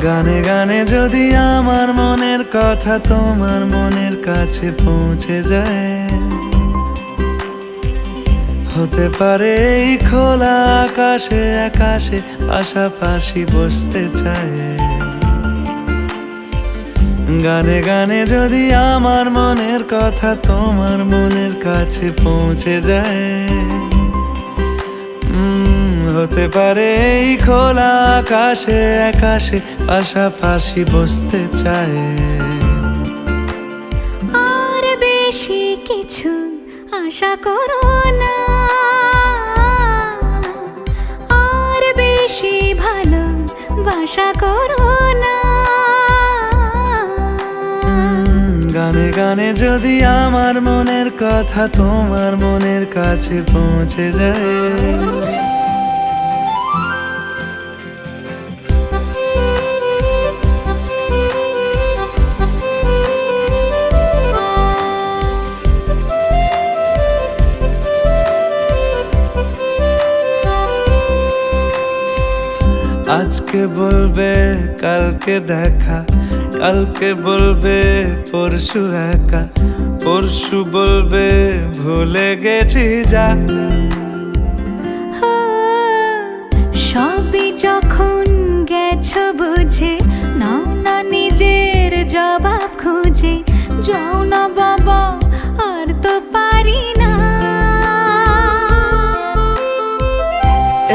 গানে গানে যদি আমার মনের কথা তোমার মনের কাছে পৌঁছে যায়, হতে পারে এই খোলা আকাশে আকাশে পাশাপাশি বসতে চায়। গানে গানে যদি আমার মনের কথা তোমার মনের কাছে পৌঁছে যায়, হতে পারে এই খোলা আকাশে আকাশে পাশাপাশি বসতে চায়। আর বেশি কিছু আশা করো না, আর বেশি ভালোবাসা করো না। গানে গানে যদি আমার মনের কথা তোমার মনের কাছে পৌঁছে যায়, আজকে বলবে কালকে দেখা, কালকে বলবে পরশু একা, পরশু বলবে ভুলে গেছি যা। সবই যখন গেছো বুঝে, নাও না নিজের জবাব খুঁজে। যাও না বাবা, আর তো পারি না।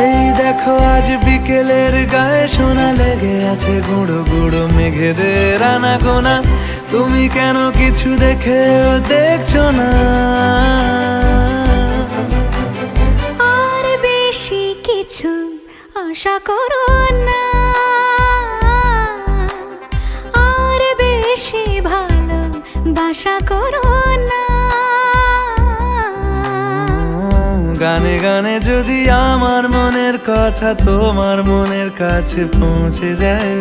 এই দেখো আজ বিকেলের গায়ে সোনা লেগে আছে গুঁড়ো গুঁড়ো মেঘেদের আনাগোনা। তুমি কেন কিছু দেখেও দেখছো না? আর বেশি কিছু আশা করো না, আর বেশি ভালোবাসা করো না। গানে গানে যদি আমার মনের কথা তোমার মনের কাছে পৌঁছে যায়,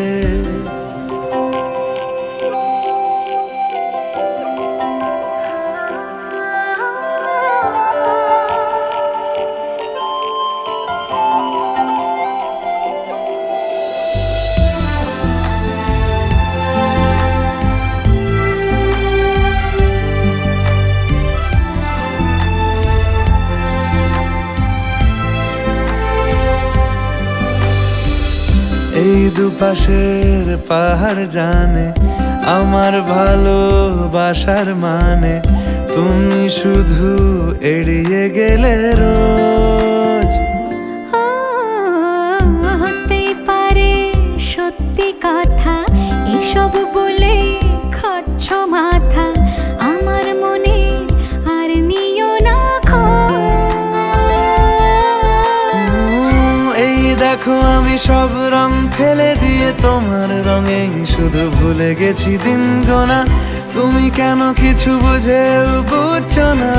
এই দুপাশের পাহাড় জানে আমার ভালোবাসার মানে। তুমি শুধু এড়িয়ে গেলে রোজ। হতেই পারে সত্যি কথা, এসব বলে খাচ্ছ মাথা। আমার মনে আর নিও না খোঁজ। এই দেখো আমি সব রং ফেলে দিয়ে তোমার রঙেই শুধু ভুলে গেছি দিন গোনা। তুমি কেন কিছু বুঝেও বুঝছো না?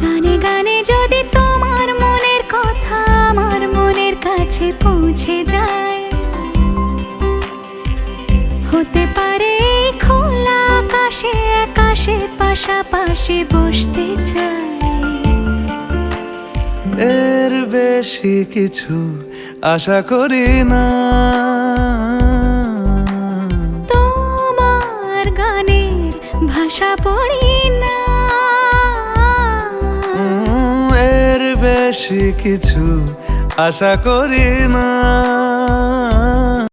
গানে গানে যদি তোমার মনের কথা আমার মনের কাছে পৌঁছে যায়, হতে পারে খোলা আকাশে আকাশে পাশাপাশি বসতে চাই। এর বেশি কিছু আশা করি না। তোমার গানের ভাষা পড়ি না। এর বেশি কিছু আশা করি না।